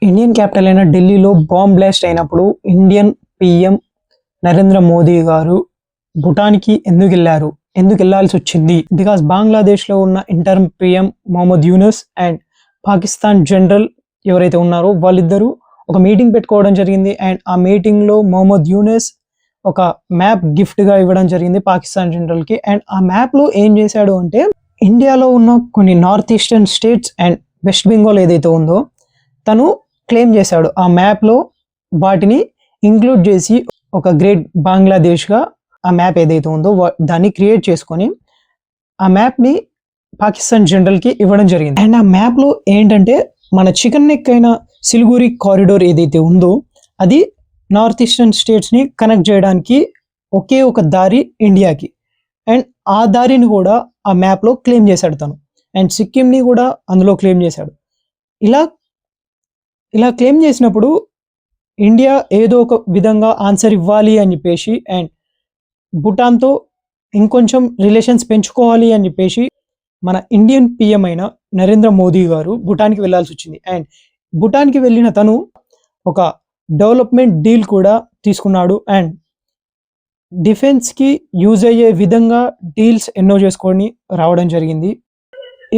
Indian capital అయిన ఢిల్లీలో bomb blast అయినప్పుడు ఇండియన్ పిఎం నరేంద్ర మోదీ గారు భూటాన్కి ఎందుకు వెళ్ళాల్సి వచ్చింది? బికాస్ బంగ్లాదేశ్లో ఉన్న interim PM Mohammad Yunus and Pakistan general ఎవరైతే ఉన్నారో వాళ్ళిద్దరూ ఒక మీటింగ్ పెట్టుకోవడం జరిగింది. అండ్ ఆ మీటింగ్లో మొహమ్మద్ యూనస్ ఒక మ్యాప్ గిఫ్ట్గా ఇవ్వడం జరిగింది పాకిస్తాన్ జనరల్కి. అండ్ ఆ మ్యాప్లో ఏం చేశాడు అంటే ఇండియాలో ఉన్న కొన్ని north eastern states and west Bengal ఏదైతే ఉందో తను క్లెయిమ్ చేశాడు. ఆ మ్యాప్లో వాటిని ఇంక్లూడ్ చేసి ఒక గ్రేట్ బంగ్లాదేశ్గా ఆ మ్యాప్ ఏదైతే ఉందో దాన్ని క్రియేట్ చేసుకొని ఆ మ్యాప్ని పాకిస్తాన్ జనరల్కి ఇవ్వడం జరిగింది. అండ్ ఆ మ్యాప్లో ఏంటంటే మన చికెన్ నెక్ అయిన సిలిగురి కారిడోర్ ఏదైతే ఉందో అది నార్త్ ఈస్టర్న్ స్టేట్స్ని కనెక్ట్ చేయడానికి ఒకే ఒక దారి ఇండియాకి. అండ్ ఆ దారిని కూడా ఆ మ్యాప్లో క్లెయిమ్ చేశాడు తను. అండ్ సిక్కింని కూడా అందులో క్లెయిమ్ చేశాడు. ఇలా క్లెయిమ్ చేసినప్పుడు ఇండియా ఏదో ఒక విధంగా ఆన్సర్ ఇవ్వాలి అని చెప్పేసి అండ్ భూటాన్తో ఇంకొంచెం రిలేషన్స్ పెంచుకోవాలి అని చెప్పేసి మన ఇండియన్ పిఎం అయిన నరేంద్ర మోదీ గారు భూటాన్కి వెళ్ళాల్సి వచ్చింది. అండ్ భూటాన్కి వెళ్ళిన తను ఒక డెవలప్మెంట్ డీల్ కూడా తీసుకున్నాడు. అండ్ డిఫెన్స్కి యూజ్ అయ్యే విధంగా డీల్స్ ఎన్నో చేసుకొని రావడం జరిగింది.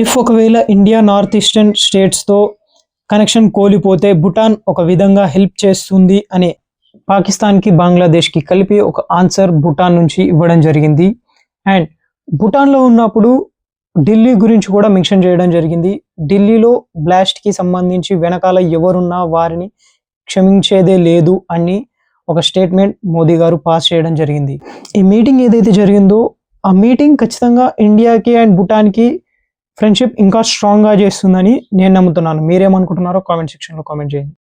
ఇఫ్ ఒకవేళ ఇండియా నార్త్ ఈస్టర్న్ స్టేట్స్తో కనెక్షన్ కోల్పోతే భూటాన్ ఒక విధంగా హెల్ప్ చేస్తుంది అనే పాకిస్తాన్కి బంగ్లాదేశ్కి కలిపి ఒక ఆన్సర్ భూటాన్ నుంచి ఇవ్వడం జరిగింది. అండ్ భూటాన్లో ఉన్నప్పుడు ఢిల్లీ గురించి కూడా మెన్షన్ చేయడం జరిగింది. ఢిల్లీలో బ్లాస్ట్కి సంబంధించి వెనకాల ఎవరున్నా వారిని క్షమించేదే లేదు అని ఒక స్టేట్మెంట్ మోదీ గారు పాస్ చేయడం జరిగింది. ఈ మీటింగ్ ఏదైతే జరిగిందో ఆ మీటింగ్ ఖచ్చితంగా ఇండియాకి అండ్ భూటాన్కి ఫ్రెండ్షిప్ ఇంకా స్ట్రాంగ్గా చేస్తుందని నేను నమ్ముతున్నాను. మీరేమనుకుంటున్నారో కామెంట్ సెక్షన్లో కామెంట్ చేయండి.